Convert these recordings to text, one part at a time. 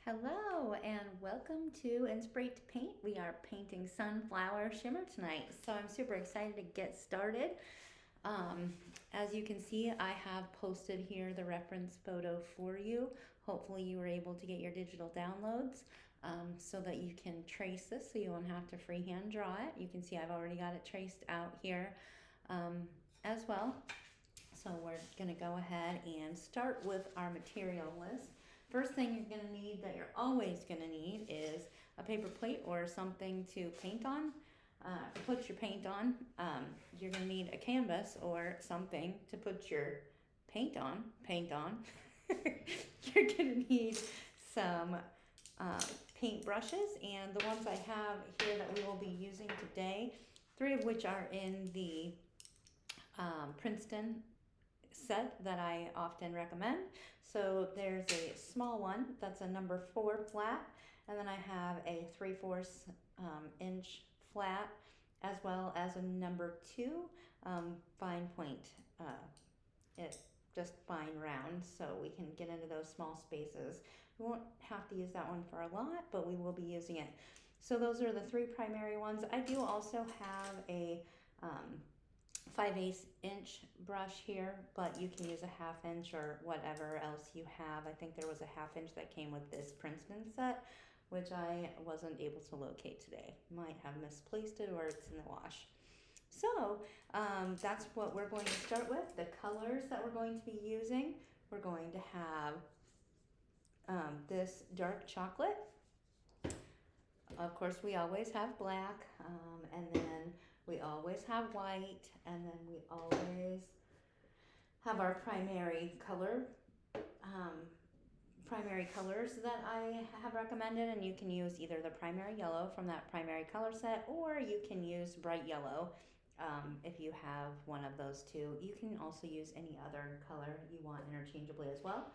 Hello and welcome to Inspirate to Paint. We are painting Sunflower Shimmer tonight, so I'm super excited to get started. Um, as you can see, I have posted here the reference photo for you. Hopefully you were able to get your digital downloads so that you can trace this so you won't have to freehand draw it. You can see I've already got it traced out here as well. So we're going to go ahead and start with our material list. First thing you're going to need that you're always going to need is a paper plate or something to paint on. Put your paint on. You're going to need a canvas or something to put your paint on. You're going to need some paint brushes, and the ones I have here that we will be using today, 3 of which are in the Princeton set that I often recommend. So there's a small one that's a number 4 flat, and then I have a 3/4 inch flat, as well as a number 2 fine point. It just fine round, so we can get into those small spaces. We won't have to use that one for a lot, but we will be using it. So those are the 3 primary ones. I do also have a 5/8 inch brush here, but you can use a 1/2 inch or whatever else you have. I think there was a 1/2 inch that came with this Princeton set, which I wasn't able to locate today. Might have misplaced it or it's in the wash. So that's what we're going to start with. The colors that we're going to be using, we're going to have this dark chocolate. Of course, we always have black, and then we always have white, and then we always have our primary colors that I have recommended, and you can use either the primary yellow from that primary color set, or you can use bright yellow if you have one of those two. You can also use any other color you want interchangeably as well.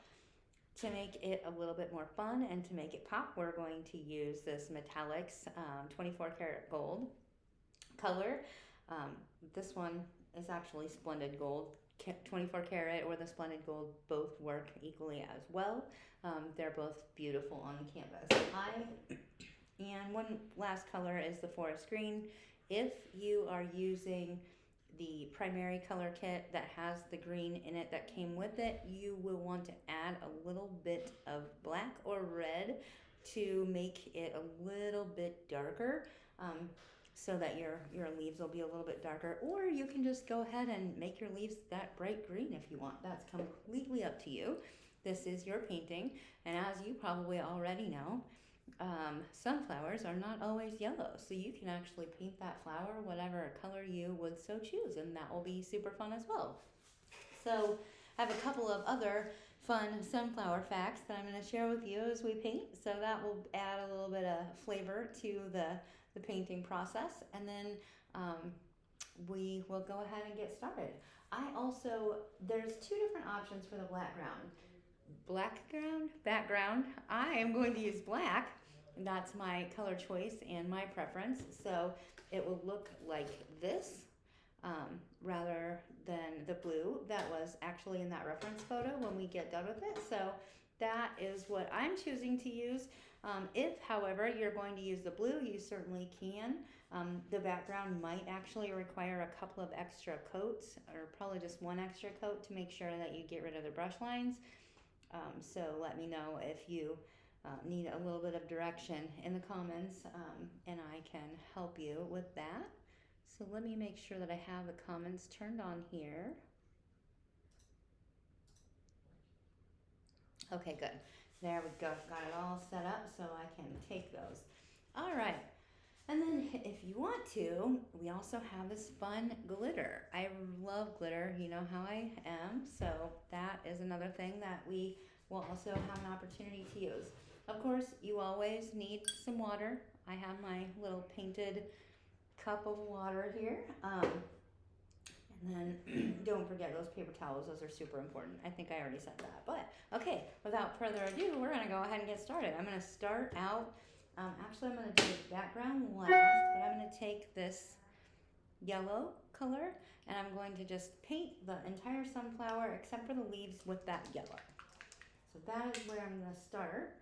To make it a little bit more fun and to make it pop, we're going to use this Metallics 24 karat gold color. This one is actually Splendid Gold. 24 karat or the Splendid Gold both work equally as well. They're both beautiful on the canvas. And one last color is the Forest Green. If you are using the primary color kit that has the green in it that came with it, you will want to add a little bit of black or red to make it a little bit darker, so that your leaves will be a little bit darker. Or you can just go ahead and make your leaves that bright green if you want. That's completely up to you. This is your painting, and as you probably already know, sunflowers are not always yellow, so you can actually paint that flower whatever color you would so choose, and that will be super fun as well. So I have a couple of other fun sunflower facts that I'm going to share with you as we paint, so that will add a little bit of flavor to the painting process, and then we will go ahead and get started. There's 2 different options for the background. I am going to use black. That's my color choice and my preference. So it will look like this rather than the blue that was actually in that reference photo when we get done with it. So that is what I'm choosing to use. If, however, you're going to use the blue, you certainly can. The background might actually require a couple of extra coats, or probably just 1 extra coat, to make sure that you get rid of the brush lines. So let me know if you need a little bit of direction in the comments, and I can help you with that. So let me make sure that I have the comments turned on here. Okay, good. There we go. Got it all set up so I can take those. All right. And then if you want to, we also have this fun glitter. I love glitter. You know how I am. So that is another thing that we will also have an opportunity to use. Of course, you always need some water. I have my little painted cup of water here. And then don't forget those paper towels. Those are super important. I think I already said that. But okay, without further ado, we're going to go ahead and get started. I'm going to start out. Actually, I'm going to do the background last, but I'm going to take this yellow color and I'm going to just paint the entire sunflower except for the leaves with that yellow. So that is where I'm going to start.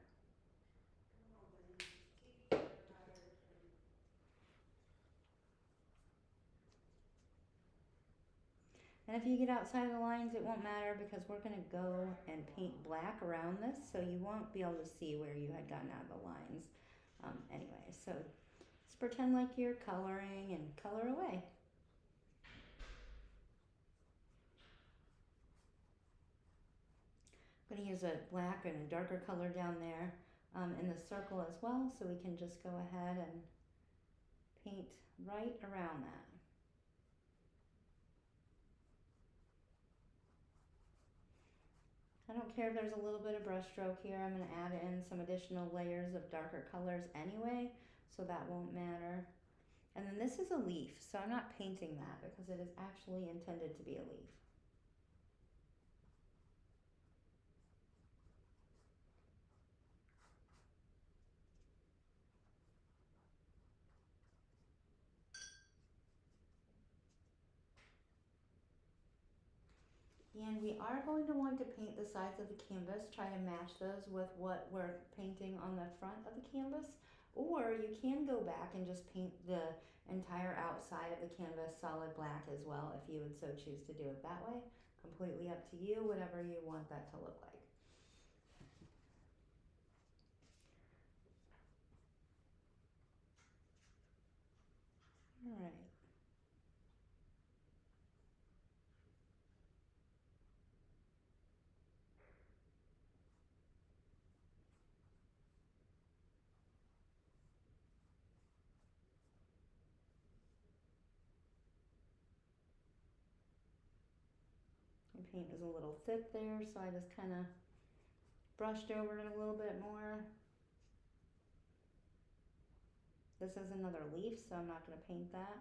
And if you get outside of the lines, it won't matter because we're going to go and paint black around this, so you won't be able to see where you had gotten out of the lines. Anyway, so just pretend like you're coloring and color away. I'm going to use a black and a darker color down there in the circle as well, so we can just go ahead and paint right around that. I don't care if there's a little bit of brush stroke here. I'm going to add in some additional layers of darker colors anyway, so that won't matter. And then this is a leaf, so I'm not painting that because it is actually intended to be a leaf. And we are going to want to paint the sides of the canvas, try to match those with what we're painting on the front of the canvas. Or you can go back and just paint the entire outside of the canvas solid black as well if you would so choose to do it that way. Completely up to you, whatever you want that to look like. All right. My paint is a little thick there, so I just kind of brushed over it a little bit more. This is another leaf, so I'm not going to paint that.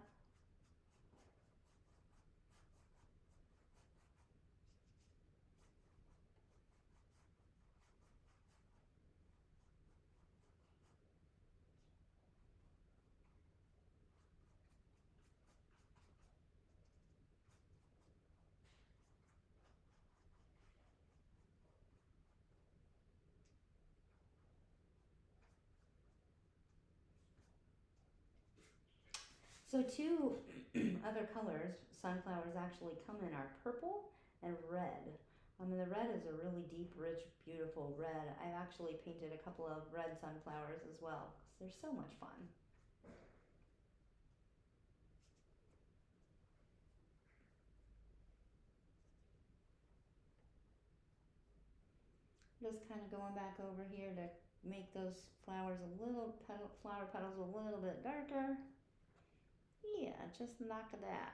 So two other colors, sunflowers actually come in are purple and red. And the red is a really deep, rich, beautiful red. I've actually painted a couple of red sunflowers as well because they're so much fun. Just kind of going back over here to make those flowers a little, flower petals a little bit darker. Yeah, just knock that.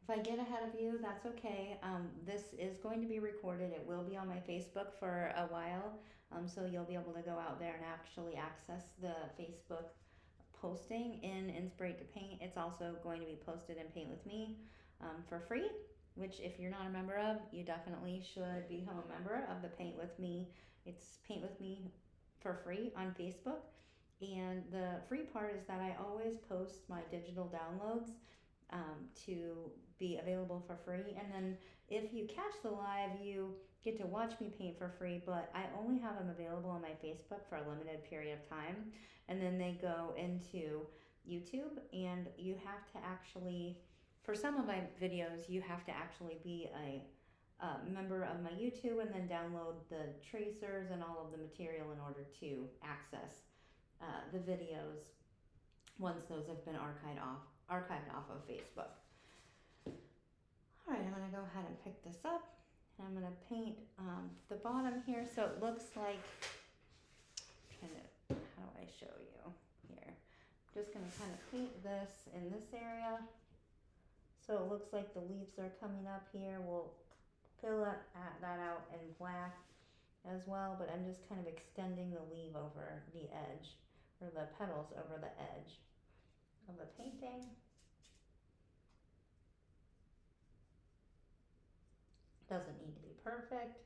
If I get ahead of you, that's okay. This is going to be recorded. It will be on my Facebook for a while, so you'll be able to go out there and actually access the Facebook posting in Inspirate to Paint. It's also going to be posted in Paint with Me for free, which if you're not a member of, you definitely should become a member of the Paint with Me. It's Paint with Me for free on Facebook. And the free part is that I always post my digital downloads to be available for free. And then if you catch the live, you get to watch me paint for free, but I only have them available on my Facebook for a limited period of time. And then they go into YouTube, and you have to actually, for some of my videos, you have to actually be a member of my YouTube and then download the tracers and all of the material in order to access the videos once those have been archived off of Facebook. All right, I'm going to go ahead and pick this up, and I'm going to paint the bottom here so it looks like, how do I show you here? I'm just going to kind of paint this in this area so it looks like the leaves are coming up here. We'll fill that out in black as well, but I'm just kind of extending the leaf over the edge, or the petals over the edge of the painting. Doesn't need to be perfect.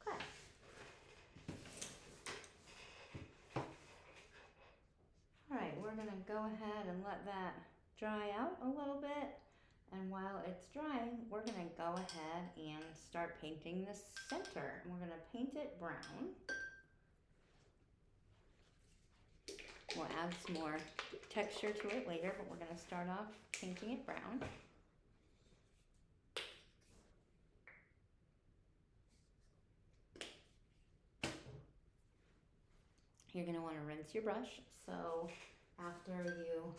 Okay. Alright, we're going to go ahead and let that dry out a little bit. And while it's drying, we're going to go ahead and start painting the center. And we're going to paint it brown. We'll add some more texture to it later, but we're going to start off painting it brown. You're going to want to rinse your brush. So after you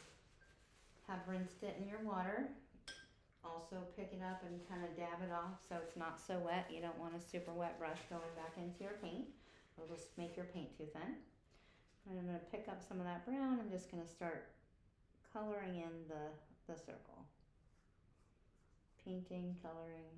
have rinsed it in your water, also pick it up and kind of dab it off so it's not so wet. You don't want a super wet brush going back into your paint. It'll just make your paint too thin. And I'm going to pick up some of that brown. I'm just going to start coloring in the circle. Painting, coloring.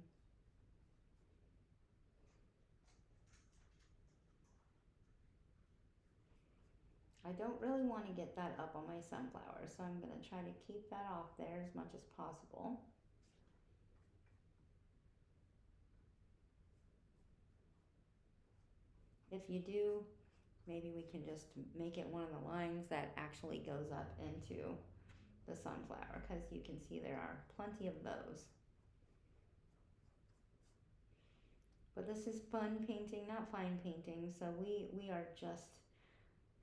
I don't really want to get that up on my sunflower, so I'm going to try to keep that off there as much as possible. If you do, maybe we can just make it one of the lines that actually goes up into the sunflower, because you can see there are plenty of those. But this is fun painting, not fine painting, so we are just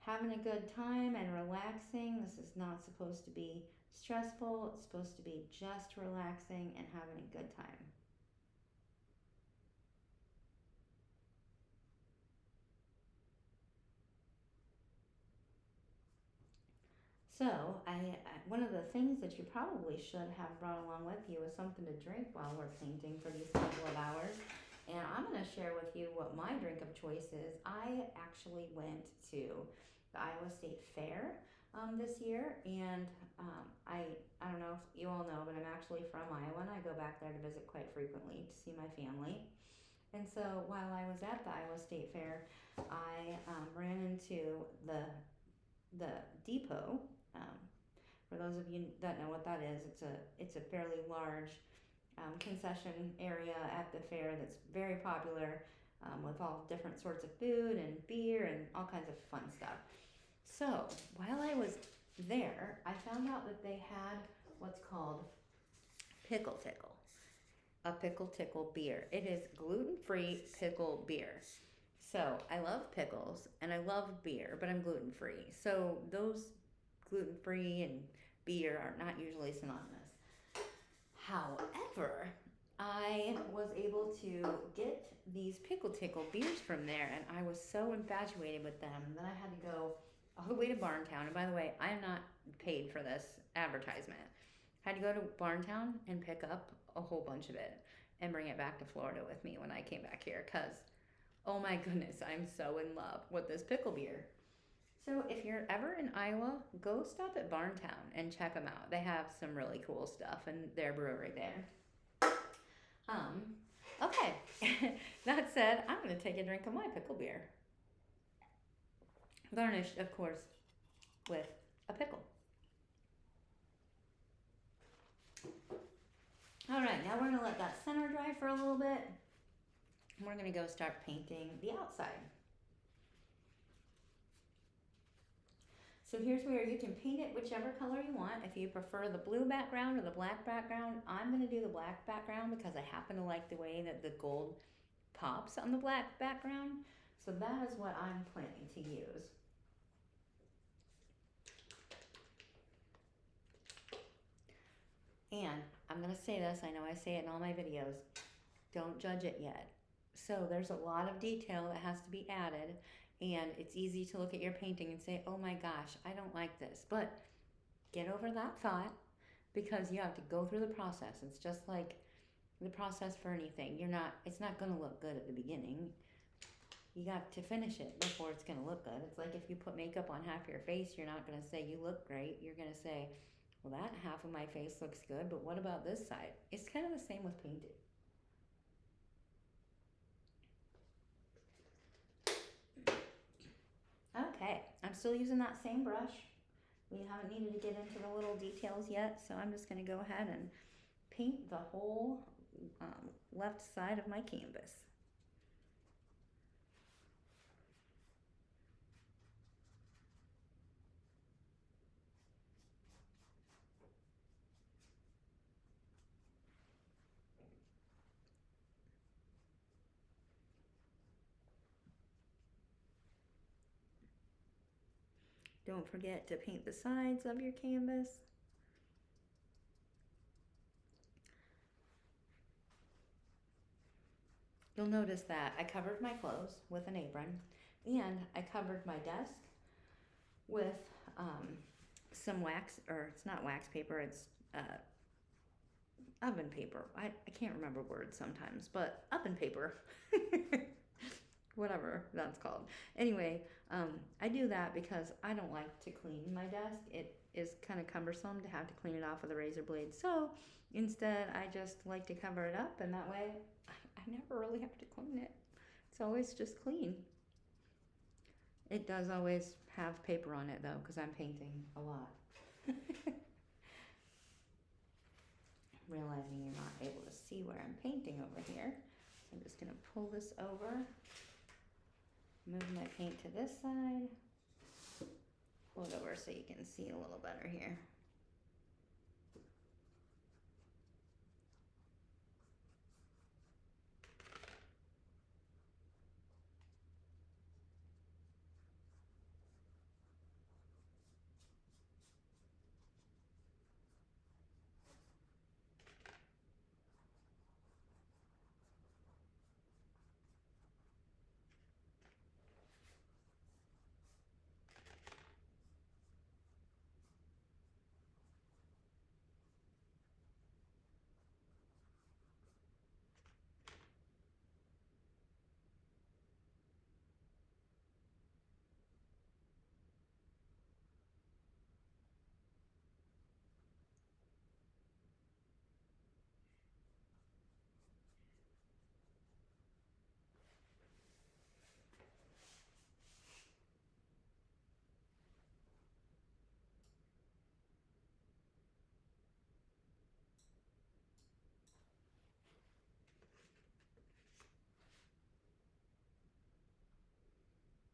having a good time and relaxing. This is not supposed to be stressful. It's supposed to be just relaxing and having a good time. So one of the things that you probably should have brought along with you is something to drink while we're painting for these couple of hours. And I'm going to share with you what my drink of choice is. I actually went to the Iowa State Fair this year, and I don't know if you all know, but I'm actually from Iowa, and I go back there to visit quite frequently to see my family. And so while I was at the Iowa State Fair, I ran into the depot. For those of you that know what that is, it's a fairly large concession area at the fair that's very popular, with all different sorts of food and beer and all kinds of fun stuff. So while I was there, I found out that they had what's called Pickle Tickle, a Pickle Tickle beer. It is gluten-free pickle beer. So I love pickles and I love beer, but I'm gluten-free. So those gluten-free and beer are not usually synonymous. However, I was able to get these Pickle Tickle beers from there, and I was so infatuated with them that I had to go all the way to Barntown. And by the way, I am not paid for this advertisement. I had to go to Barntown and pick up a whole bunch of it and bring it back to Florida with me when I came back here, because oh my goodness, I'm so in love with this pickle beer. So if you're ever in Iowa, go stop at Barntown and check them out. They have some really cool stuff in their brewery there. Okay, that said, I'm going to take a drink of my pickle beer. Garnished, of course, with a pickle. All right, now we're going to let that center dry for a little bit. And we're going to go start painting the outside. So here's where you can paint it whichever color you want. If you prefer the blue background or the black background, I'm going to do the black background because I happen to like the way that the gold pops on the black background. So that is what I'm planning to use. And I'm going to say this, I know I say it in all my videos, don't judge it yet. So there's a lot of detail that has to be added, and it's easy to look at your painting and say, oh my gosh, I don't like this. But get over that thought, because you have to go through the process. It's just like the process for anything. It's not going to look good at the beginning. You got to finish it before it's going to look good. It's like if you put makeup on half your face, you're not going to say you look great. You're going to say, well, that half of my face looks good, but what about this side? It's kind of the same with painting. Okay, I'm still using that same brush. We haven't needed to get into the little details yet, so I'm just going to go ahead and paint the whole left side of my canvas. Don't forget to paint the sides of your canvas. You'll notice that I covered my clothes with an apron and I covered my desk with some wax, or it's not wax paper, it's oven paper. I can't remember words sometimes, but oven paper. Whatever that's called. Anyway, I do that because I don't like to clean my desk. It is kind of cumbersome to have to clean it off with a razor blade. So instead, I just like to cover it up, and that way I never really have to clean it. It's always just clean. It does always have paper on it though, because I'm painting a lot. Realizing you're not able to see where I'm painting over here. So I'm just gonna pull this over, move my paint to this side, pull it over so you can see a little better here.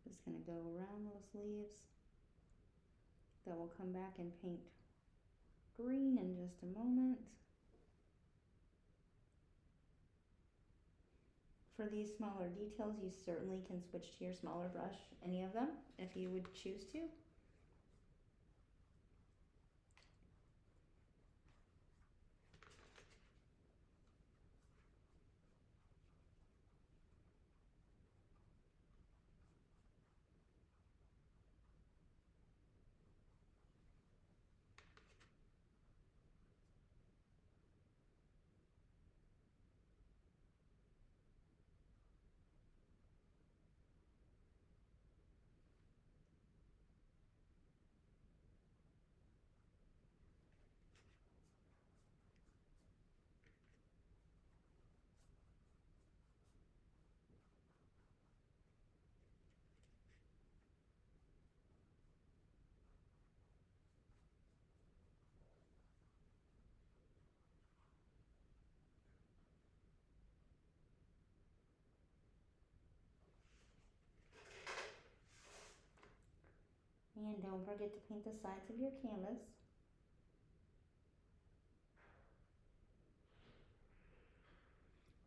Just gonna go around those leaves. Then we'll come back and paint green in just a moment. For these smaller details, you certainly can switch to your smaller brush, any of them, if you would choose to. And don't forget to paint the sides of your canvas.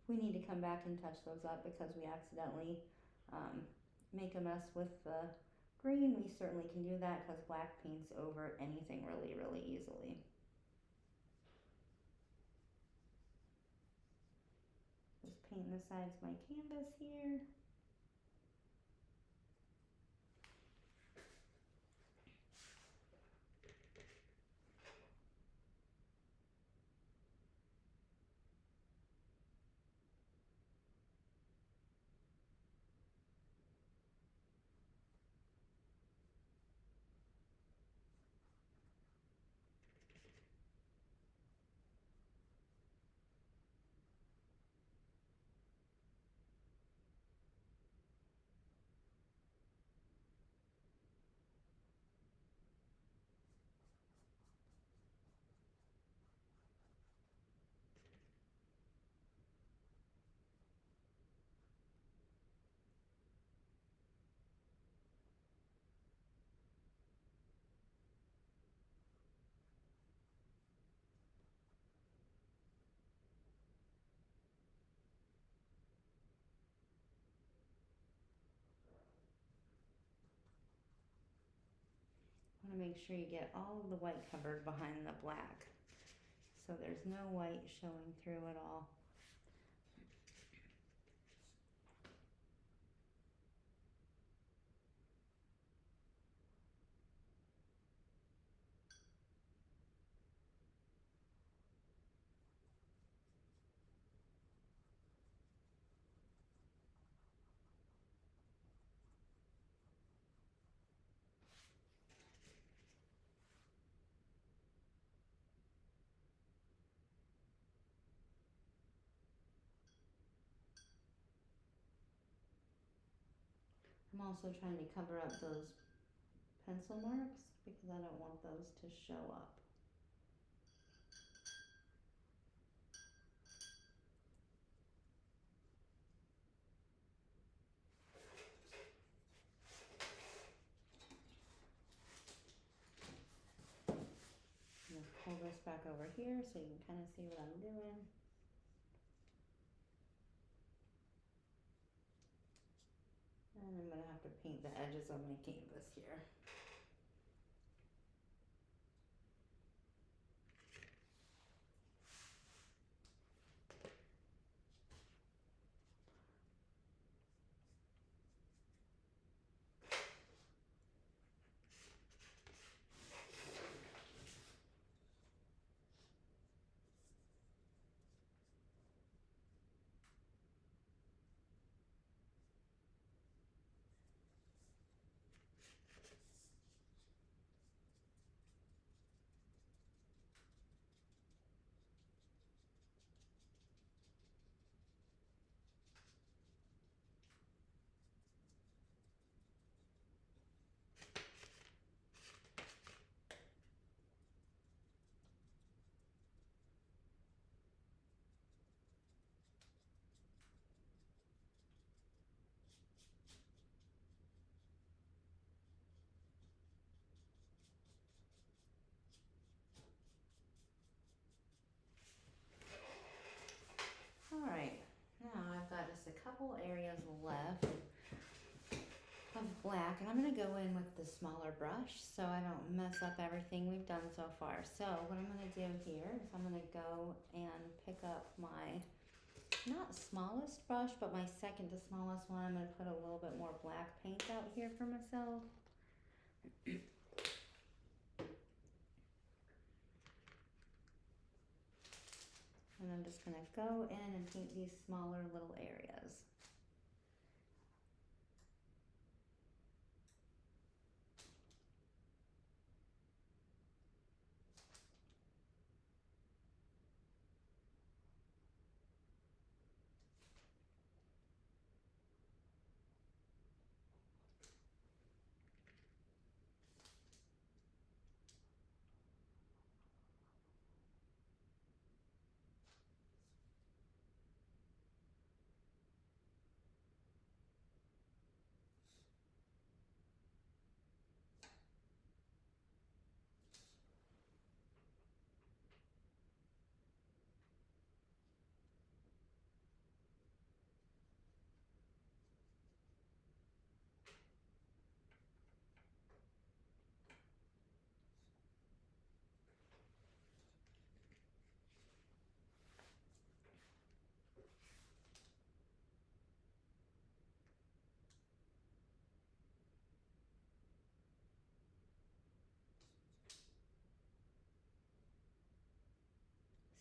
We need to come back and touch those up because we accidentally make a mess with the green. We certainly can do that because black paints over anything really, really easily. Just painting the sides of my canvas here. want to make sure you get all of the white covered behind the black, so there's no white showing through at all. I'm also trying to cover up those pencil marks because I don't want those to show up. I'm going to pull this back over here so you can kind of see what I'm doing. And I'm going to have to paint the edges of my canvas here. Alright, now I've got just a couple areas left of black, and I'm going to go in with the smaller brush so I don't mess up everything we've done so far. So what I'm going to do here is I'm going to go and pick up my, not smallest brush, but my second to smallest one. I'm going to put a little bit more black paint out here for myself. And I'm just going to go in and paint these smaller little areas.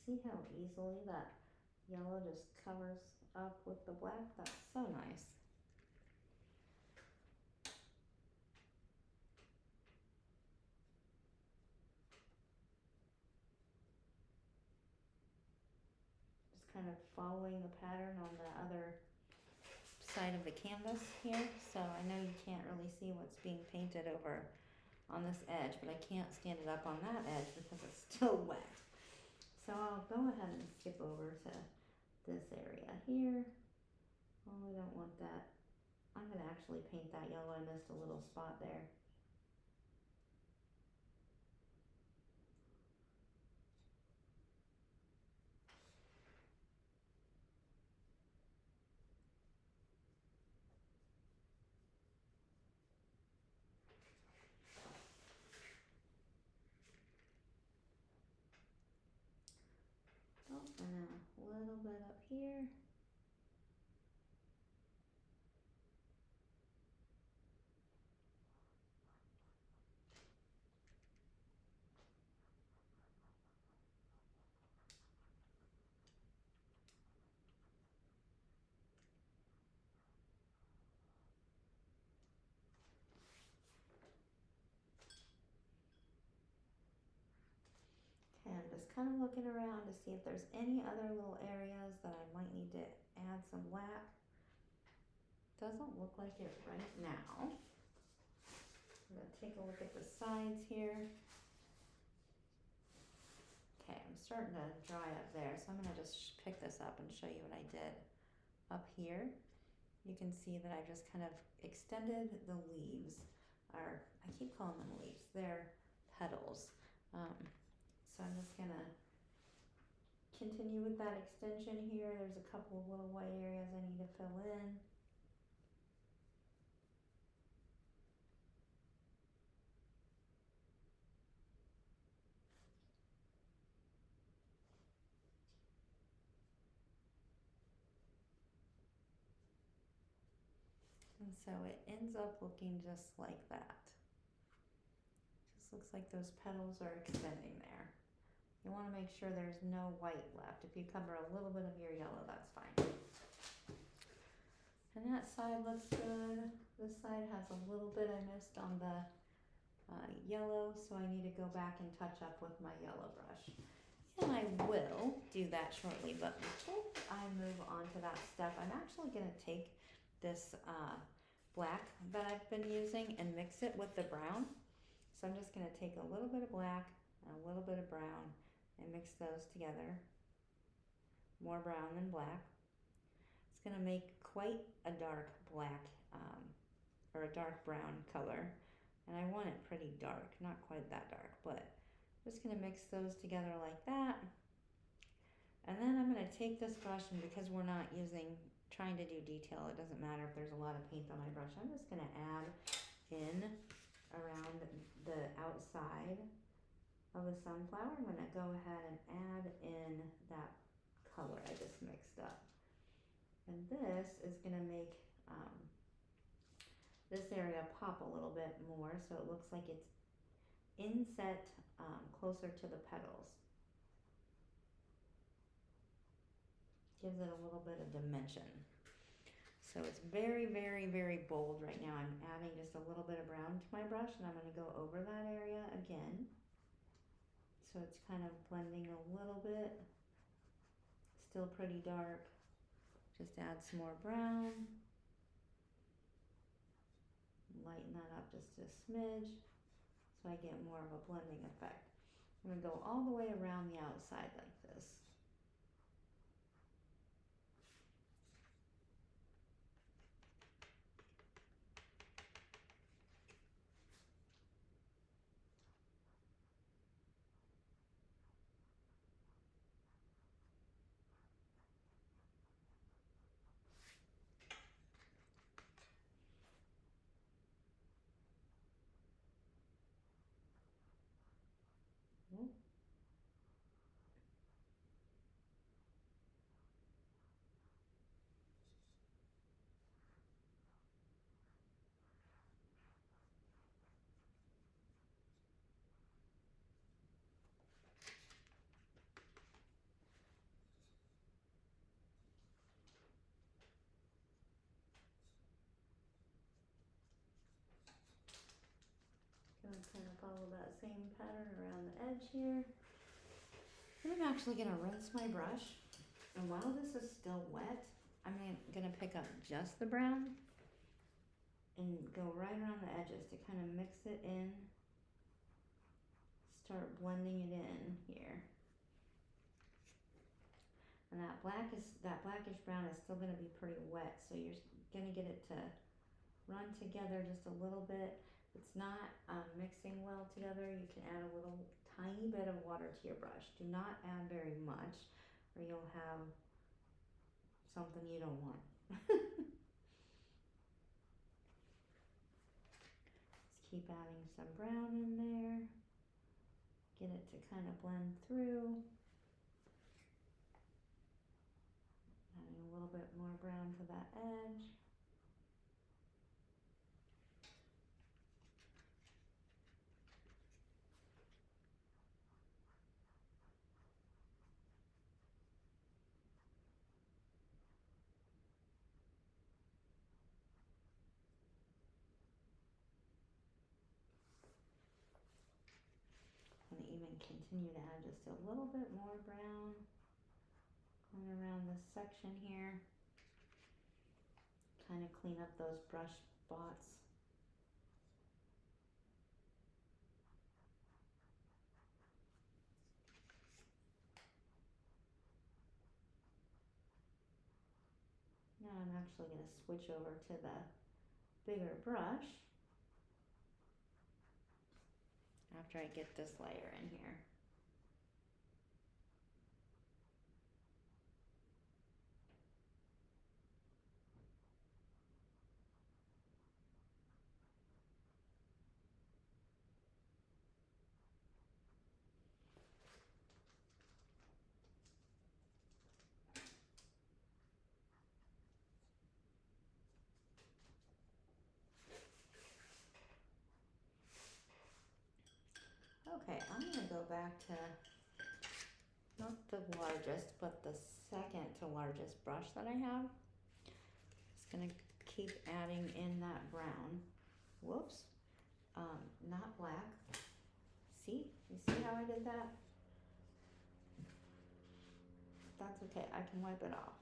See how easily that yellow just covers up with the black? That's so nice. Just kind of following the pattern on the other side of the canvas here. So I know you can't really see what's being painted over on this edge, but I can't stand it up on that edge because it's still wet. So I'll go ahead and skip over to this area here. Oh, I don't want that. I'm going to actually paint that yellow. I missed a little spot there. And then a little bit up here. Okay, I'm just kind of looking around to see if there's any other little areas that I might need to add some black. Doesn't look like it right now. I'm gonna take a look at the sides here. Okay, I'm starting to dry up there, so I'm gonna just pick this up and show you what I did up here. You can see that I just kind of extended the leaves, or I keep calling them leaves, they're petals. So I'm just gonna continue with that extension here. There's a couple of little white areas I need to fill in. And so it ends up looking just like that. Just looks like those petals are extending there. You want to make sure there's no white left. If you cover a little bit of your yellow, that's fine. And that side looks good. This side has a little bit I missed on the yellow, so I need to go back and touch up with my yellow brush. And I will do that shortly, but before I move on to that step, I'm actually going to take this black that I've been using and mix it with the brown. So I'm just going to take a little bit of black and a little bit of brown and mix those together. More brown than black. It's going to make quite a dark black or a dark brown color. And I want it pretty dark, not quite that dark, but I'm just going to mix those together like that. And then I'm going to take this brush, and because we're not trying to do detail, it doesn't matter if there's a lot of paint on my brush. I'm just going to add in around the outside of the sunflower. I'm going to go ahead and add in that color I just mixed up. And this is going to make this area pop a little bit more, so it looks like it's inset closer to the petals. Gives it a little bit of dimension. So it's very, very, very bold right now. I'm adding just a little bit of brown to my brush, and I'm going to go over that area again. So it's kind of blending a little bit. Still pretty dark. Just add some more brown. Lighten that up just a smidge so I get more of a blending effect. I'm going to go all the way around the outside like this. Gonna kind of follow that same pattern around the edge here. And I'm actually gonna rinse my brush. And while this is still wet, I'm gonna pick up just the brown and go right around the edges to kind of mix it in. Start blending it in here. And that blackish brown is still gonna be pretty wet, so you're gonna get it to run together just a little bit. If it's not mixing well together, you can add a little tiny bit of water to your brush. Do not add very much, or you'll have something you don't want. Just keep adding some brown in there. Get it to kind of blend through. little bit more brown to that edge. And even continue to add just a little bit more brown going around this section here. Kind of clean up those brush spots. Now I'm actually going to switch over to the bigger brush after I get this layer in here. Okay, I'm going to go back to not the largest, but the second to largest brush that I have. Just going to keep adding in that brown. Whoops. Not black. See? You see how I did that? That's okay. I can wipe it off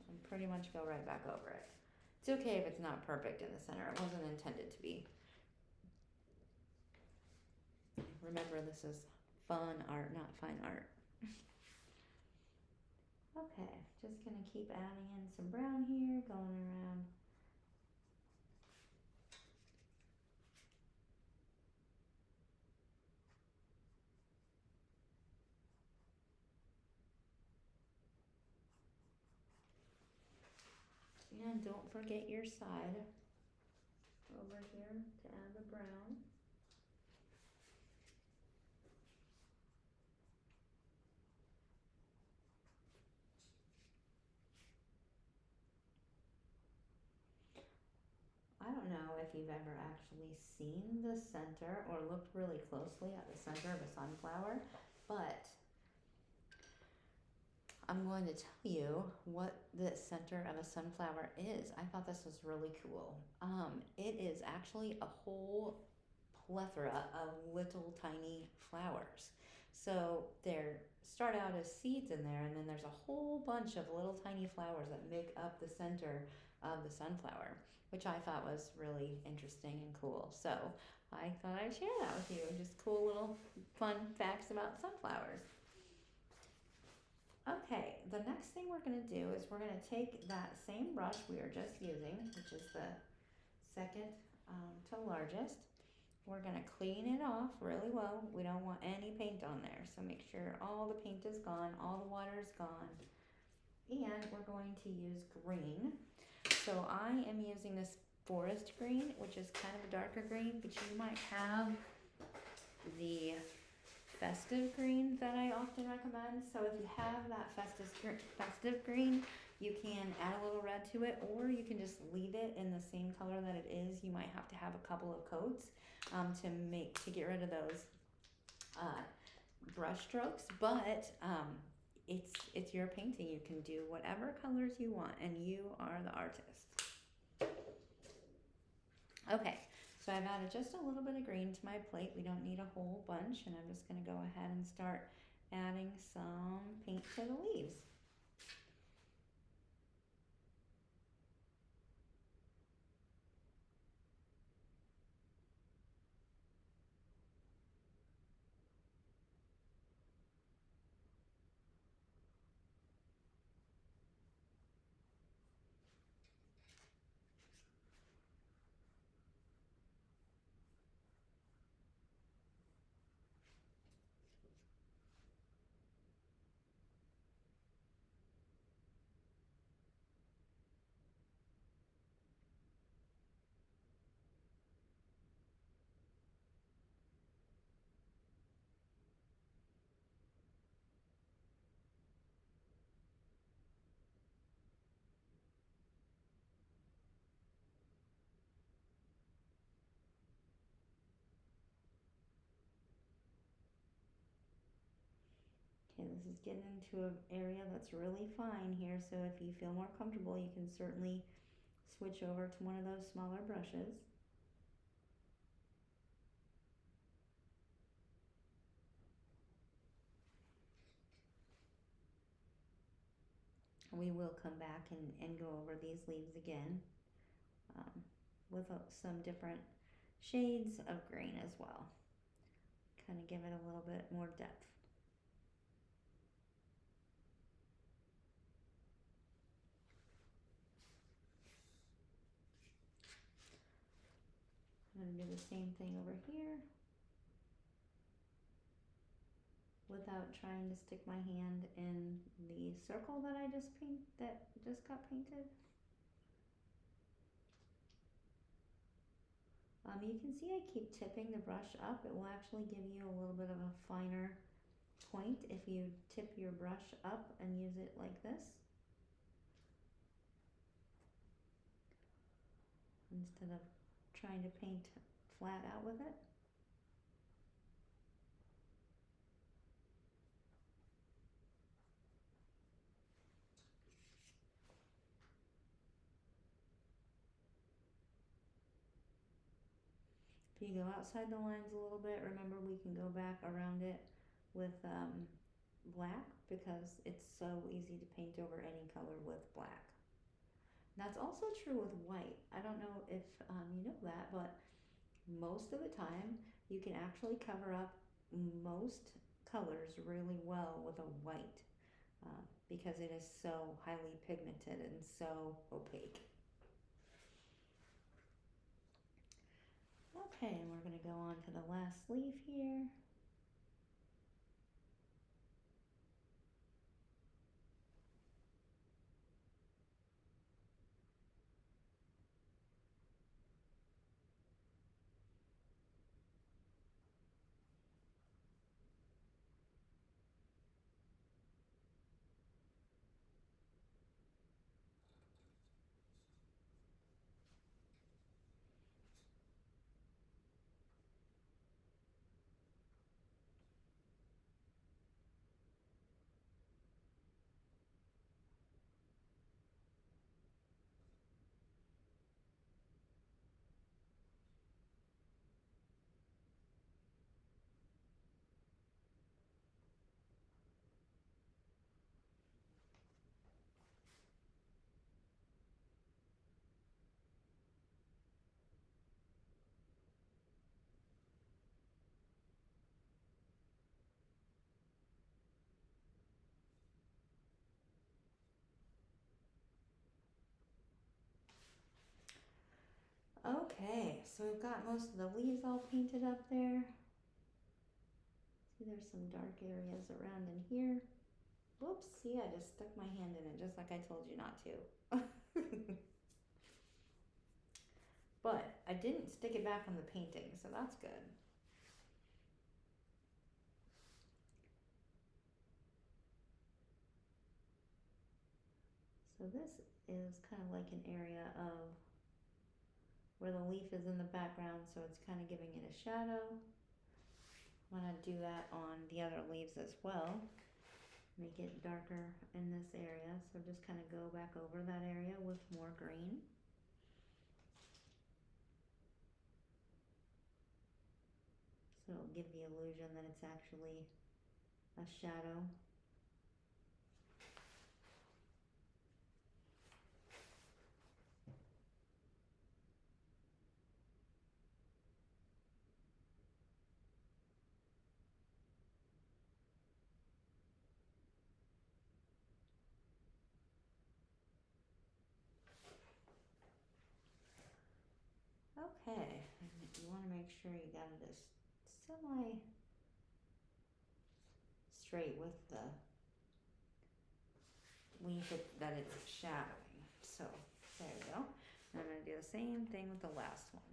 and pretty much go right back over it. It's okay if it's not perfect in the center. It wasn't intended to be. Remember, this is fun art, not fine art. Okay, just gonna keep adding in some brown here, going around. And don't forget your side over here to add the brown. I don't know if you've ever actually seen the center or looked really closely at the center of a sunflower, but I'm going to tell you what the center of a sunflower is. I thought this was really cool. It is actually a whole plethora of little tiny flowers. So they start out as seeds in there, and then there's a whole bunch of little tiny flowers that make up the center of the sunflower, which I thought was really interesting and cool. So I thought I'd share that with you. Just cool little fun facts about sunflowers. Okay, the next thing we're going to do is we're going to take that same brush we were just using, which is the second to largest. We're going to clean it off really well. We don't want any paint on there, so make sure all the paint is gone, all the water is gone. And we're going to use green. So I am using this forest green, which is kind of a darker green, but you might have the festive green that I often recommend. So if you have that festive green, you can add a little red to it, or you can just leave it in the same color that it is. You might have to have a couple of coats to get rid of those brush strokes, but it's your painting. You can do whatever colors you want, and you are the artist. Okay, so I've added just a little bit of green to my plate. We don't need a whole bunch, and I'm just going to go ahead and start adding some paint to the leaves. This is getting into an area that's really fine here, so if you feel more comfortable, you can certainly switch over to one of those smaller brushes. We will come back and go over these leaves again with some different shades of green as well. Kind of give it a little bit more depth. I'm going to do the same thing over here without trying to stick my hand in the circle that just got painted. You can see I keep tipping the brush up. It will actually give you a little bit of a finer point if you tip your brush up and use it like this, instead of trying to paint flat out with it. If you go outside the lines a little bit, remember we can go back around it with black, because it's so easy to paint over any color with black. That's also true with white. I don't know if you know that, but most of the time you can actually cover up most colors really well with a white because it is so highly pigmented and so opaque. Okay, and we're going to go on to the last leaf here. Okay, so we've got most of the leaves all painted up there. See, there's some dark areas around in here. Whoops, see, I just stuck my hand in it just like I told you not to. But I didn't stick it back on the painting, so that's good. So this is kind of like an area of where the leaf is in the background, so it's kind of giving it a shadow. I'm going to do that on the other leaves as well. Make it darker in this area, so just kind of go back over that area with more green. So it'll give the illusion that it's actually a shadow. Okay, and you want to make sure you got it as semi straight with the leaf that it's shadowing. So there you go. And I'm going to do the same thing with the last one.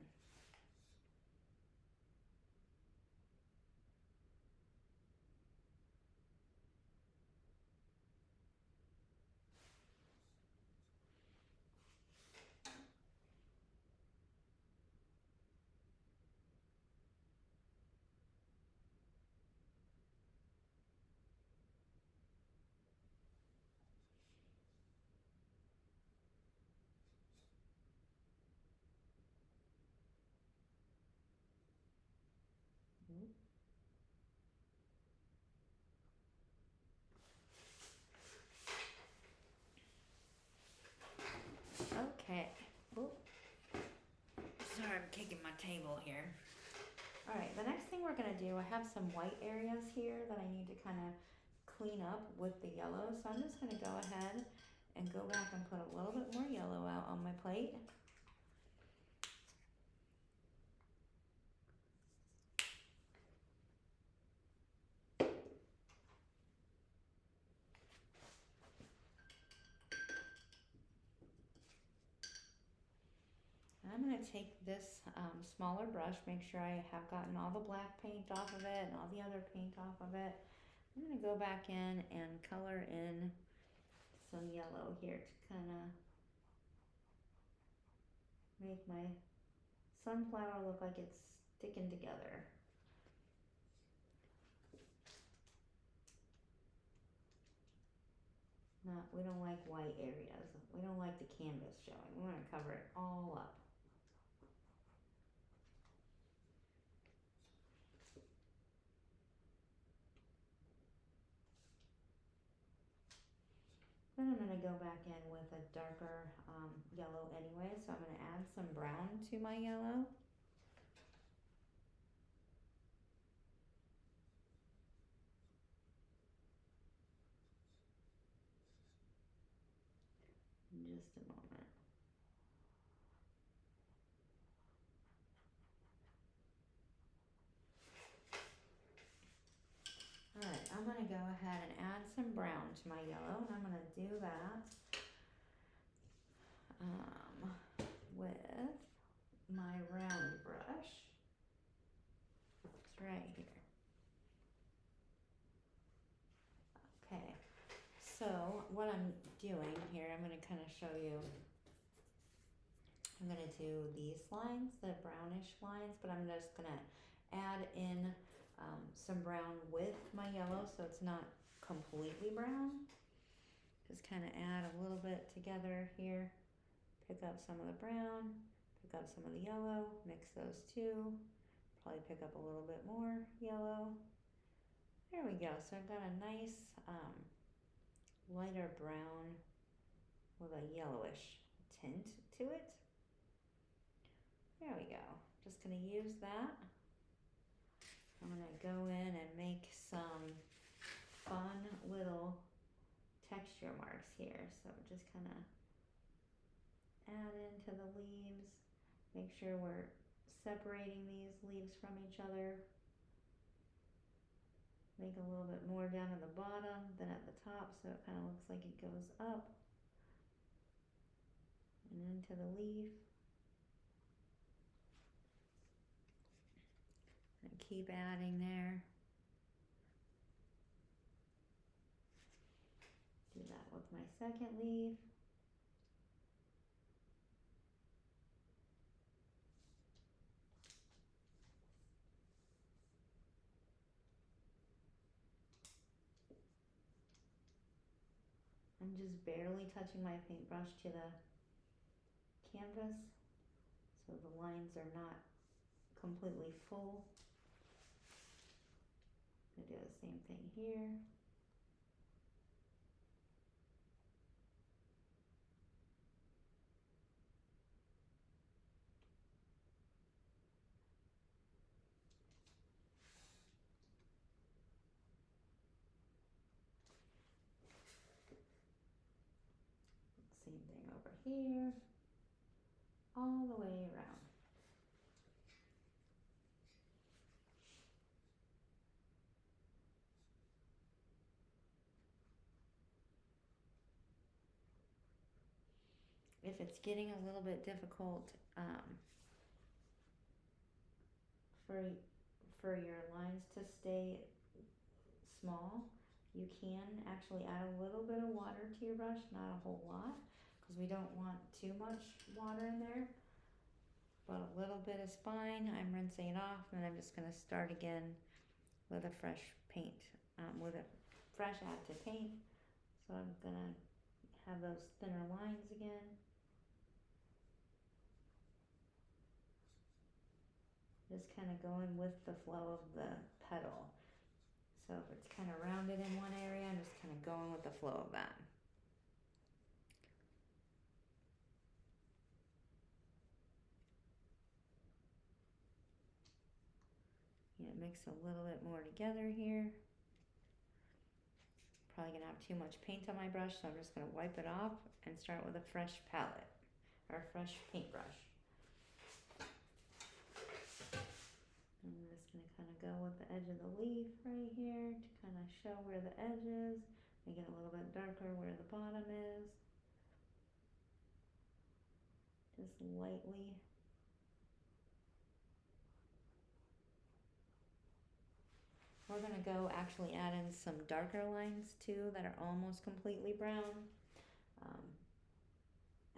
All right, the next thing we're gonna do, I have some white areas here that I need to kind of clean up with the yellow. So I'm just gonna go ahead and go back and put a little bit more yellow out on my plate. I'm going to take this smaller brush, make sure I have gotten all the black paint off of it and all the other paint off of it. I'm going to go back in and color in some yellow here to kind of make my sunflower look like it's sticking together. We don't like white areas. We don't like the canvas showing. We want to cover it all up. Then I'm going to go back in with a darker yellow anyway, so I'm going to add some brown to my yellow. In just a moment. Alright, I'm going to go ahead and add some brown to my yellow, and I'm going to do that with my round brush. It's right here. Okay, so what I'm doing here, I'm going to kind of show you. I'm going to do these lines, the brownish lines, but I'm just going to add in some brown with my yellow so it's not completely brown. Just kind of add a little bit together here. Pick up some of the brown, pick up some of the yellow, mix those two. Probably pick up a little bit more yellow. There we go. So I've got a nice lighter brown with a yellowish tint to it. There we go. Just going to use that. I'm going to go in and make some fun little texture marks here. So just kind of add into the leaves. Make sure we're separating these leaves from each other. Make a little bit more down at the bottom than at the top so it kind of looks like it goes up and into the leaf. And keep adding there. Do that with my second leaf. I'm just barely touching my paintbrush to the canvas so the lines are not completely full. I'm going to do the same thing here. Same thing over here, all the way around. If it's getting a little bit difficult for your lines to stay small, you can actually add a little bit of water to your brush, not a whole lot, because we don't want too much water in there, but a little bit is fine. I'm rinsing it off, and I'm just going to start again with a fresh paint, with a fresh active paint. So I'm going to have those thinner lines again. Just kind of going with the flow of the petal. So if it's kind of rounded in one area, I'm just kind of going with the flow of that. mix a little bit more together here. Probably gonna have too much paint on my brush, so I'm just gonna wipe it off and start with a fresh palette or fresh paintbrush. I'm just gonna kind of go with the edge of the leaf right here to kind of show where the edge is, make it a little bit darker where the bottom is. Just lightly. We're gonna go actually add in some darker lines too that are almost completely brown.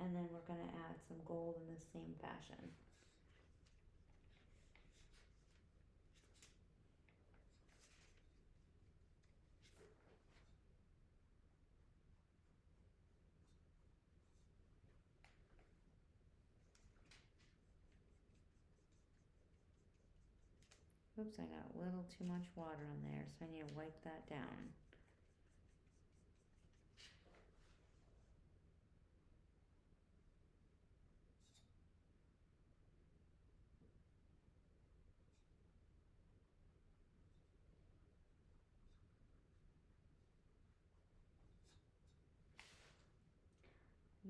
And then we're gonna add some gold in the same fashion. Oops, I got a little too much water on there, so I need to wipe that down.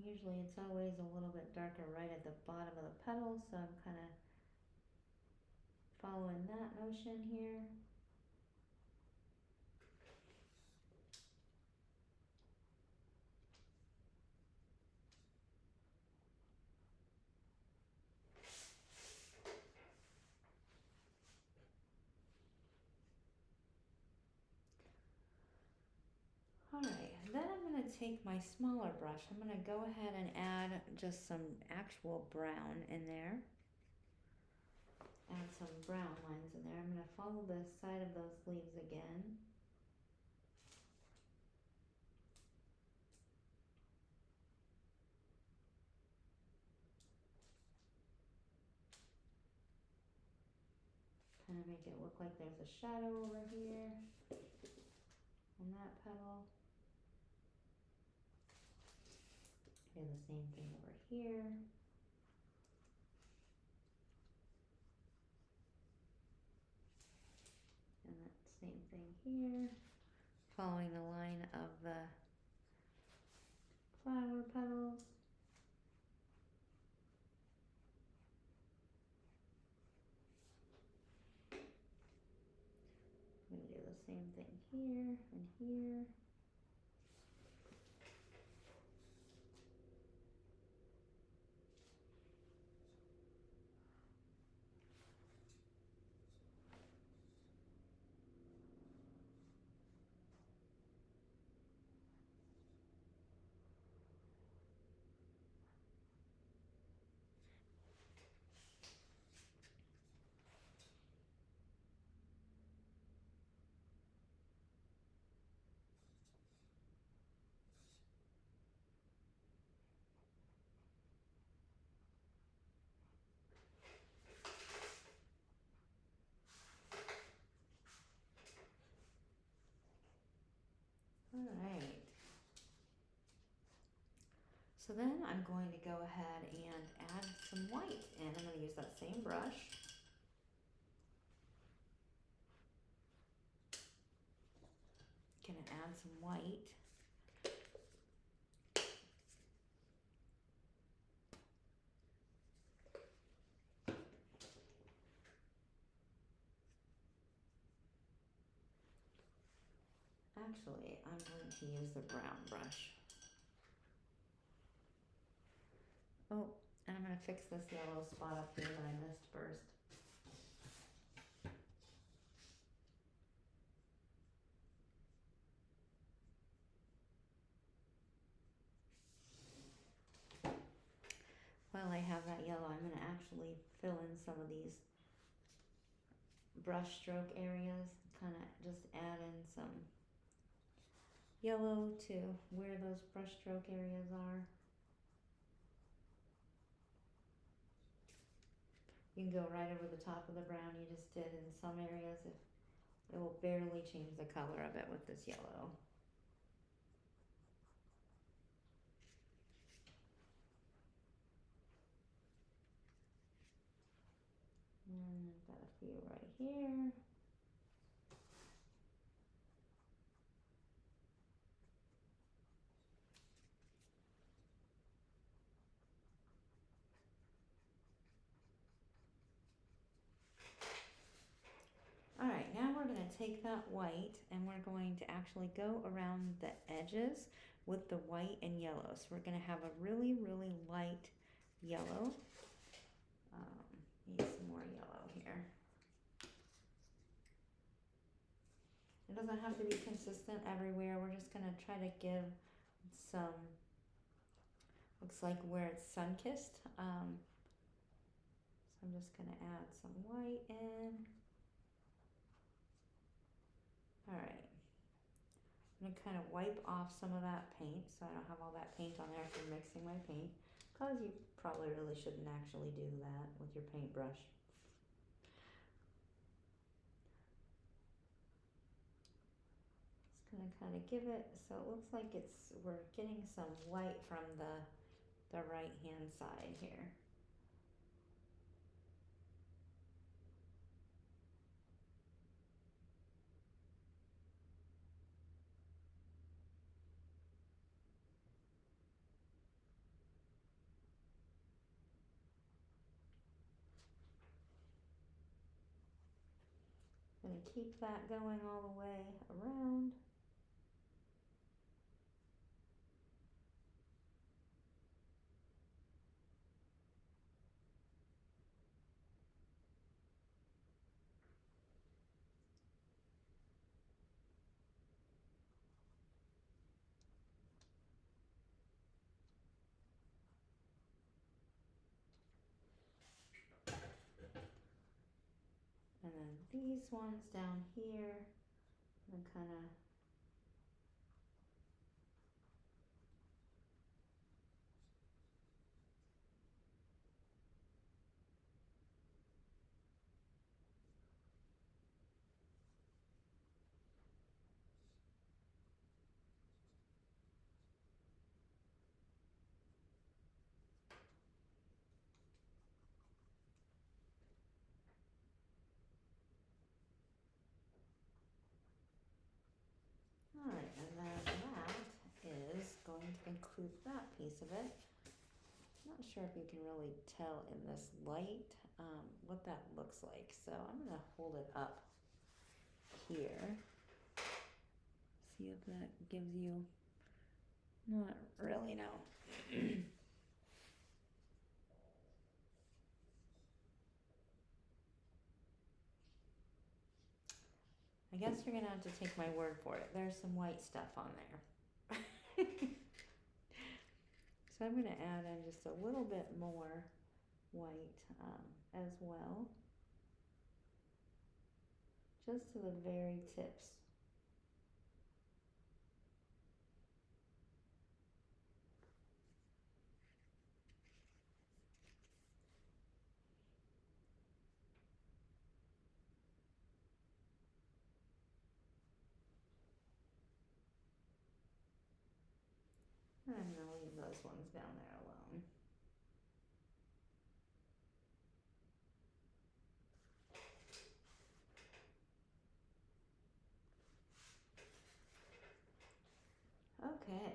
Usually it's always a little bit darker right at the bottom of the petal, so I'm kind of following that motion here. Alright, then I'm going to take my smaller brush. I'm going to go ahead and add just some actual brown in there. Add some brown lines in there. I'm going to follow the side of those leaves again. Kind of make it look like there's a shadow over here on that petal. Do the same thing over here. And that same thing here. Following the line of the flower petals. I'm going to do the same thing here and here. Alright. So then I'm going to go ahead and add some white, and I'm going to use that same brush. Gonna add some white. Actually, I'm going to use the brown brush. Oh, and I'm going to fix this yellow spot up here that I missed first. While I have that yellow, I'm going to actually fill in some of these brush stroke areas. Kind of just add in some yellow to where those brush stroke areas are. You can go right over the top of the brown you just did in some areas. It will barely change the color of it with this yellow. And I've got a few right here. take that white and we're going to actually go around the edges with the white and yellow. So we're going to have a really, really light yellow. Need some more yellow here. It doesn't have to be consistent everywhere. We're just going to try to give some, looks like where it's sun-kissed. So I'm just going to add some white in. All right. I'm going to kind of wipe off some of that paint so I don't have all that paint on there from mixing my paint, because you probably really shouldn't actually do that with your paintbrush. Just going to kind of give it so it looks like we're getting some white from the right hand side here. Going to keep that going all the way around. And then these ones down here, and kind of all right, and then that is going to conclude that piece of it. I'm not sure if you can really tell in this light what that looks like, so I'm going to hold it up here. See if that gives you, not really, no. I guess you're gonna have to take my word for it. There's some white stuff on there. So I'm gonna add in just a little bit more white as well. Just to the very tips. I'm gonna leave those ones down there alone. Okay.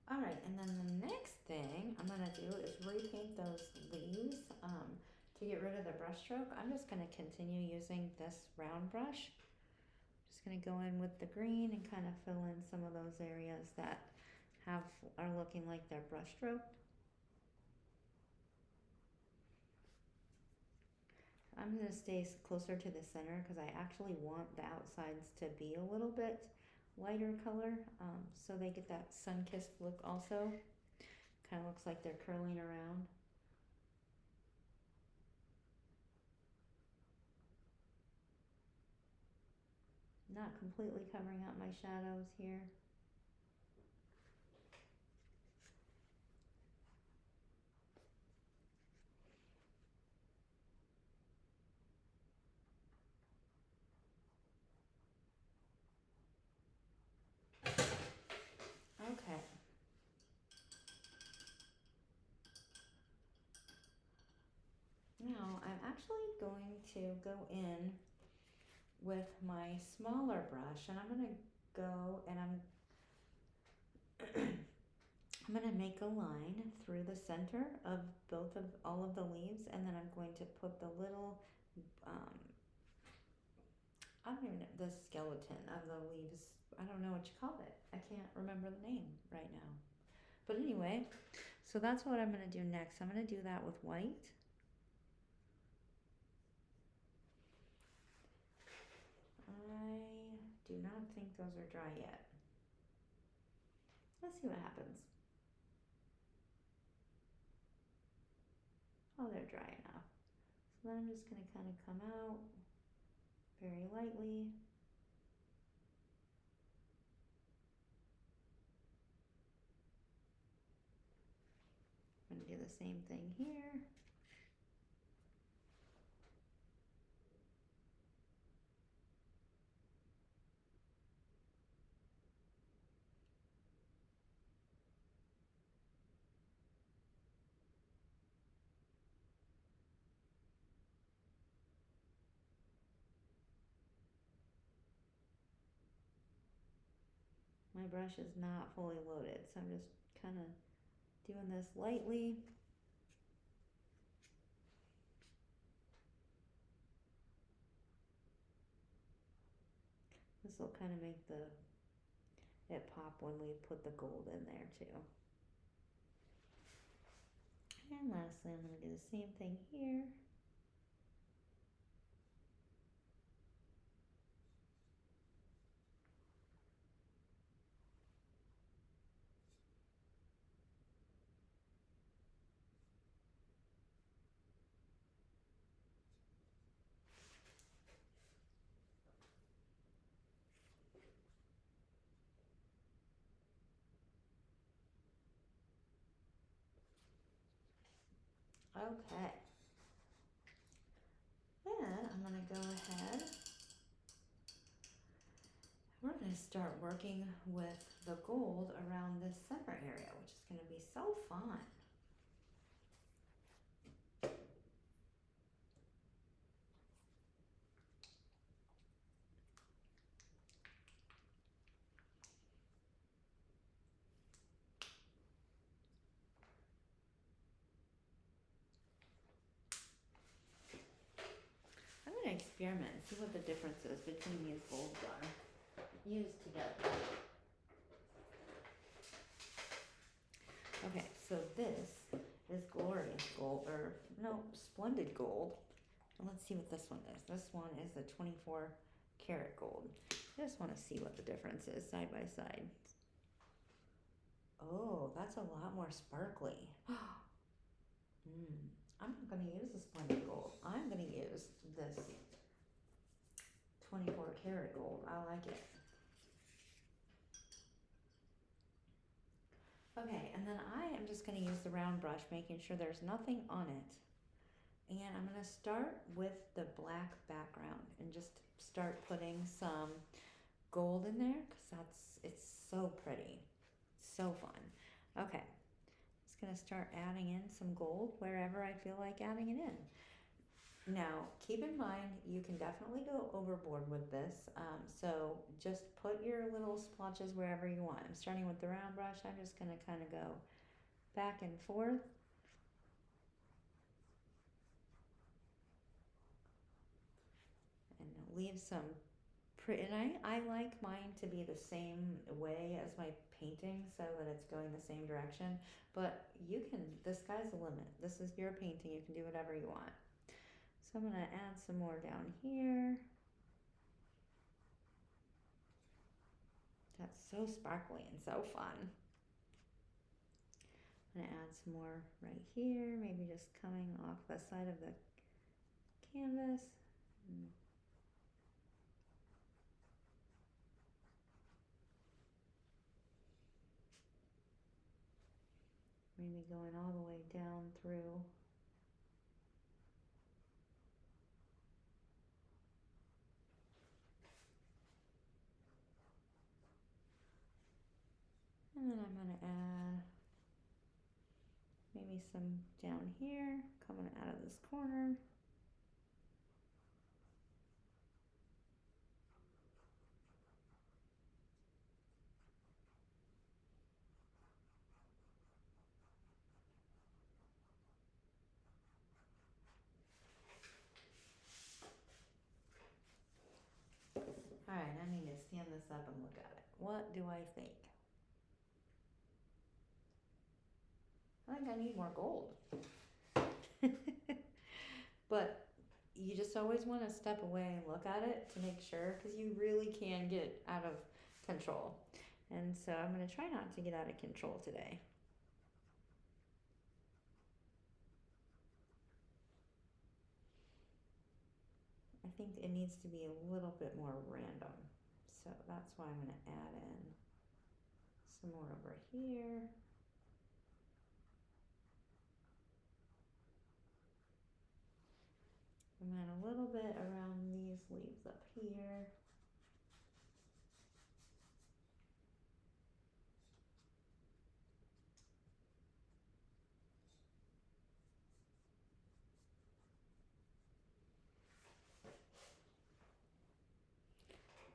All right, and then the next thing I'm gonna do is repaint those leaves to get rid of the brush stroke. I'm just gonna continue using this round brush. Just gonna go in with the green and kind of fill in some of those areas that are looking like they're brush stroked. I'm gonna stay closer to the center because I actually want the outsides to be a little bit lighter color, so they get that sun-kissed look also. Kind of looks like they're curling around. Not completely covering up my shadows here. Okay. actually going to go in with my smaller brush, and I'm going to go and I'm going to make a line through the center of all of the leaves, and then I'm going to put the little, I don't even know, the skeleton of the leaves. I don't know what you call it. I can't remember the name right now. But anyway, so that's what I'm going to do next. I'm going to do that with white. I do not think those are dry yet. Let's see what happens. Oh, they're dry enough. So then I'm just going to kind of come out very lightly. I'm going to do the same thing here. My brush is not fully loaded, so I'm just kind of doing this lightly. This will kind of make it pop when we put the gold in there too. And lastly, I'm going to do the same thing here. Okay. Then I'm going to go ahead. We're going to start working with the gold around this center area, which is going to be so fun. I'm going to experiment and see what the difference is between these golds are used together. Okay, so this is glorious gold, or no, splendid gold. And let's see what this one is. This one is the 24 karat gold. I just want to see what the difference is side by side. Oh, that's a lot more sparkly. I'm not going to use the splendid gold. I'm going to use this 24 karat gold. I like it. Okay, and then I am just going to use the round brush, making sure there's nothing on it. And I'm going to start with the black background and just start putting some gold in there because it's so pretty, so fun. Okay, just going to start adding in some gold wherever I feel like adding it in. Now, keep in mind, you can definitely go overboard with this. So just put your little splotches wherever you want. I'm starting with the round brush. I'm just going to kind of go back and forth. And leave some pretty, and I like mine to be the same way as my painting so that it's going the same direction. But you can, the sky's the limit. This is your painting. You can do whatever you want. So I'm going to add some more down here. That's so sparkly and so fun. I'm going to add some more right here, maybe just coming off the side of the canvas. Maybe going all the way down through. And then I'm going to add maybe some down here, coming out of this corner. stand this up and look at it. What do I think? I think I need more gold. But you just always want to step away and look at it to make sure, because you really can get out of control. And so I'm going to try not to get out of control today. I think it needs to be a little bit more random. So that's why I'm going to add in some more over here. And then a little bit around these leaves up here.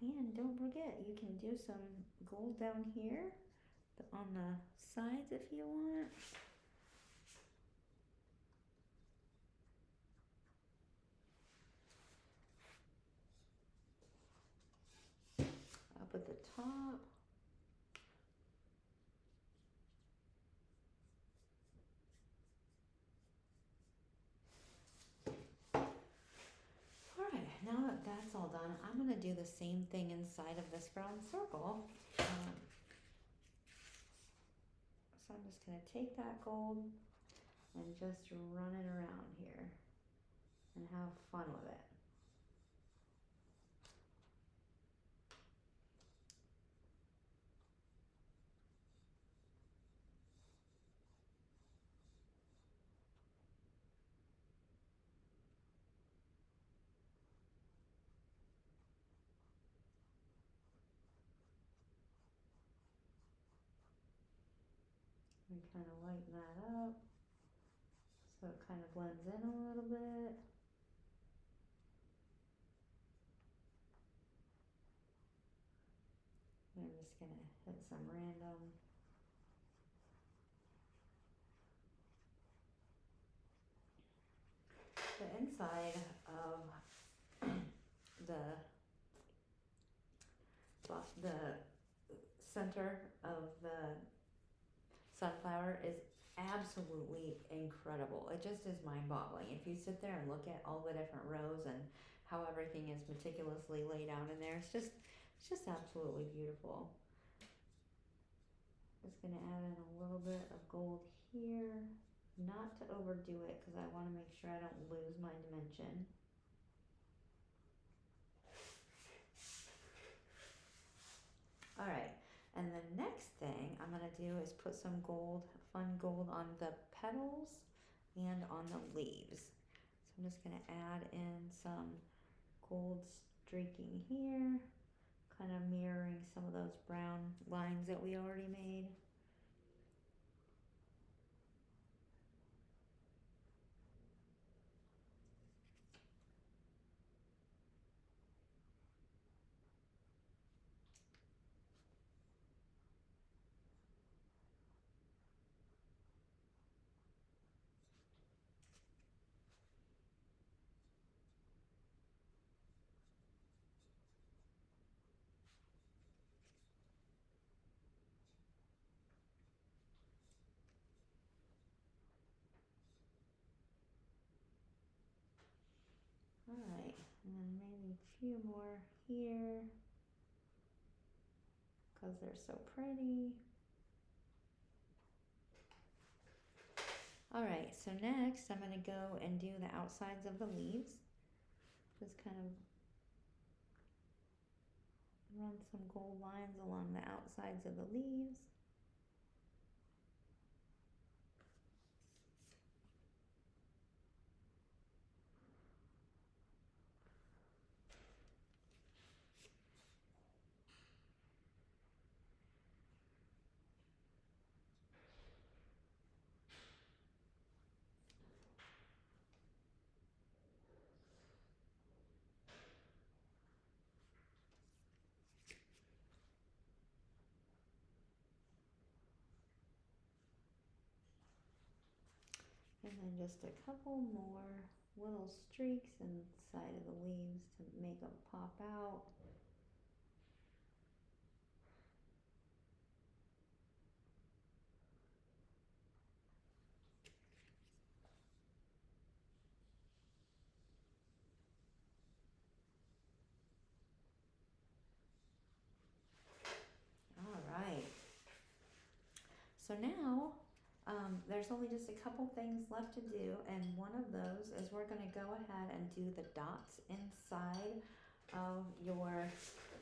And don't forget, you can do some gold down here on the sides if you want. Up at the top. Alright, now that that's all done, I'm going to do the same thing inside of this brown circle. So I'm just going to take that gold and just run it around here and have fun with it. We kind of lighten that up so it kind of blends in a little bit. And I'm just going to hit some random. The inside of the center of the sunflower is absolutely incredible. It just is mind-boggling. If you sit there and look at all the different rows and how everything is meticulously laid out in there, it's just absolutely beautiful. Just gonna add in a little bit of gold here, not to overdo it because I want to make sure I don't lose my dimension. All right, and the next thing I'm gonna do is put some gold, fun gold on the petals and on the leaves. So I'm just gonna add in some gold streaking here, kind of mirroring some of those brown lines that we already made. All right, and then maybe a few more here because they're so pretty. All right, so next I'm going to go and do the outsides of the leaves. Just kind of run some gold lines along the outsides of the leaves. And then just a couple more little streaks inside of the leaves to make them pop out. So now there's only just a couple things left to do, and one of those is we're going to go ahead and do the dots of your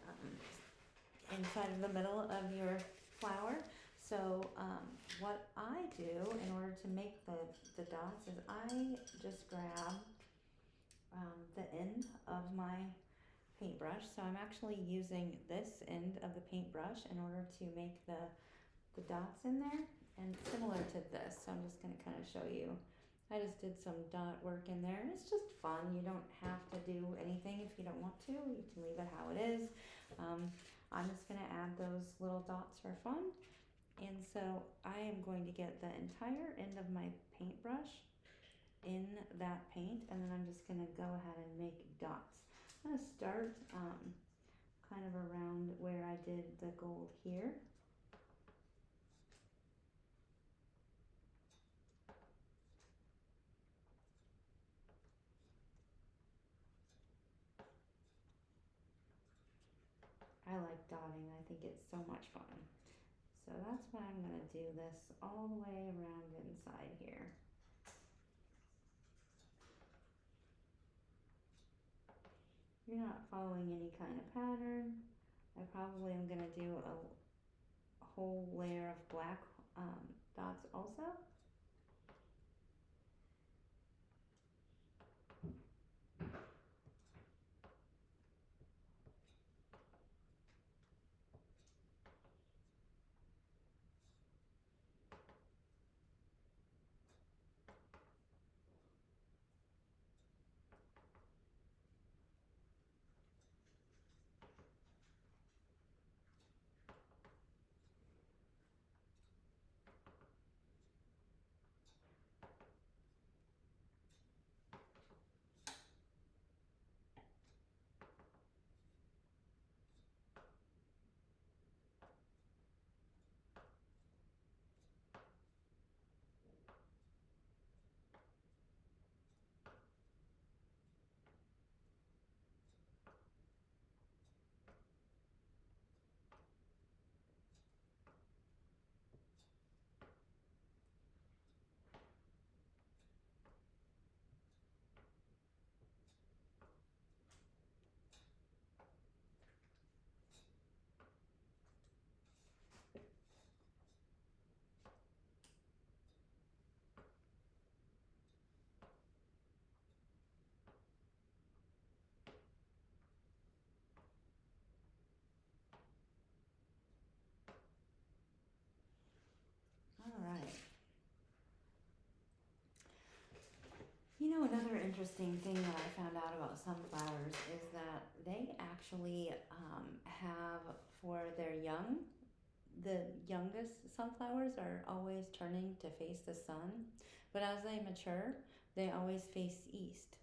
um, inside of the middle of your flower. So what I do in order to make the dots is I just grab the end of my paintbrush. So I'm actually using this end of the paintbrush in order to make the dots in there, and similar to this. So I'm just going to kind of show you. I just did some dot work in there, and it's just fun. You don't have to do anything if you don't want to. You can leave it how it is. I'm just going to add those little dots for fun. And so I am going to get the entire end of my paintbrush in that paint, and then I'm just going to go ahead and make dots. I'm going to start kind of around where I did the gold here. I like dotting. I think it's so much fun. So that's why I'm going to do this all the way around inside here. You're not following any kind of pattern. I probably am going to do a whole layer of black dots also. All right. You know, another interesting thing that I found out about sunflowers is that they actually have, for their young, the youngest sunflowers are always turning to face the sun, but as they mature, they always face east.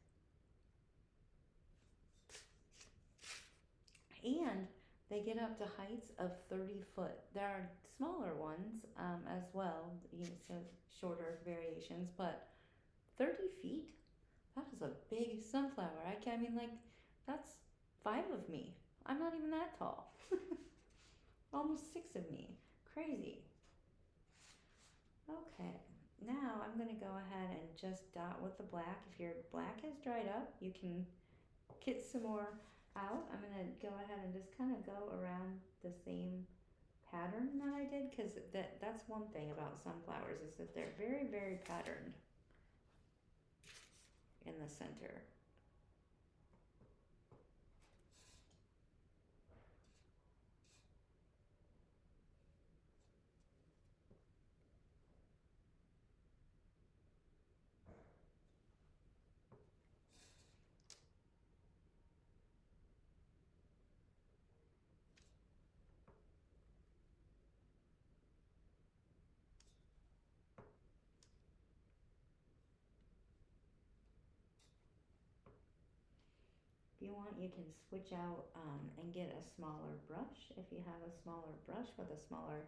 And they get up to heights of 30 foot. There are smaller ones as well, so shorter variations, but 30 feet? That is a big sunflower. I mean, like, that's 5 of me. I'm not even that tall. Almost 6 of me. Crazy. Okay, now I'm going to go ahead and just dot with the black. If your black has dried up, you can get some more out. I'm going to go ahead and just kind of go around the same pattern that I did, because that's one thing about sunflowers is that they're very, very patterned in the center. If you want, you can switch out and get a smaller brush. If you have a smaller brush with a smaller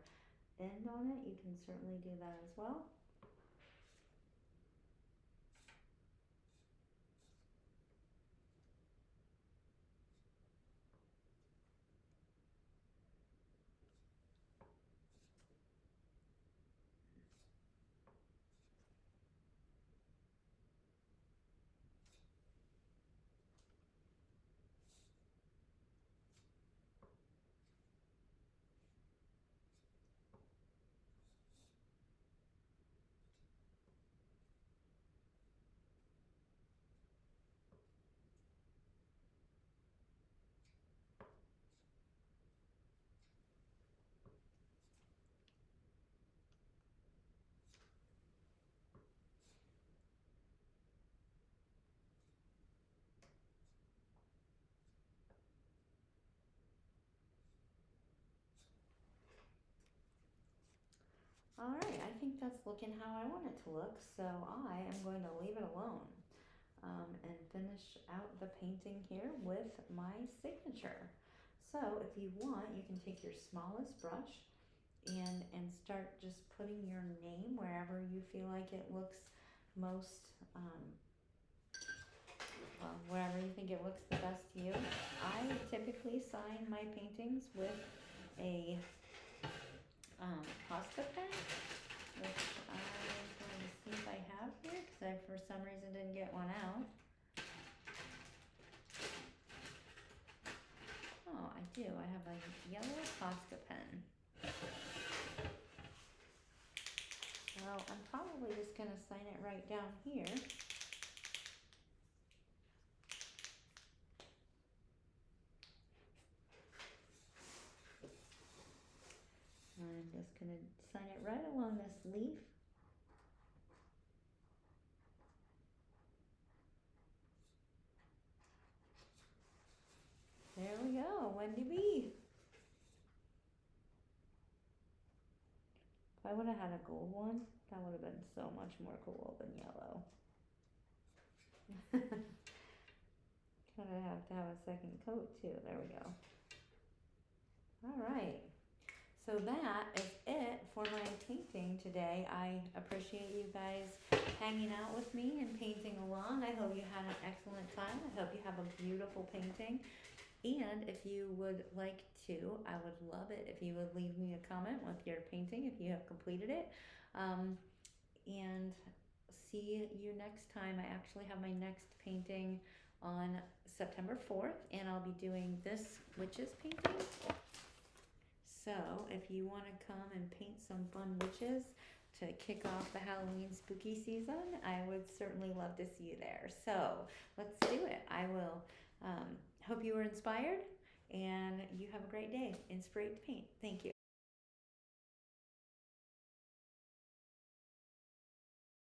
end on it, you can certainly do that as well. All right, I think that's looking how I want it to look, so I am going to leave it alone and finish out the painting here with my signature. So if you want, you can take your smallest brush and start just putting your name wherever you feel like it looks most, well, wherever you think it looks the best to you. I typically sign my paintings with a Posca pen, which I'm going to see if I have here because I for some reason didn't get one out. Oh, I do. I have a yellow Posca pen. Well, I'm probably just going to sign it right down here. I'm just going to sign it right along this leaf. There we go, Wendy B. If I would have had a gold one, that would have been so much more cool than yellow. Kind of have to have a second coat too. There we go. All right. So that is it for my painting today. I appreciate you guys hanging out with me and painting along. I hope you had an excellent time. I hope you have a beautiful painting. And if you would like to, I would love it if you would leave me a comment with your painting if you have completed it. And see you next time. I actually have my next painting on September 4th, and I'll be doing this witch's painting. So if you want to come and paint some fun witches to kick off the Halloween spooky season, I would certainly love to see you there. So let's do it. I will hope you were inspired, and you have a great day. Inspirate to paint. Thank you.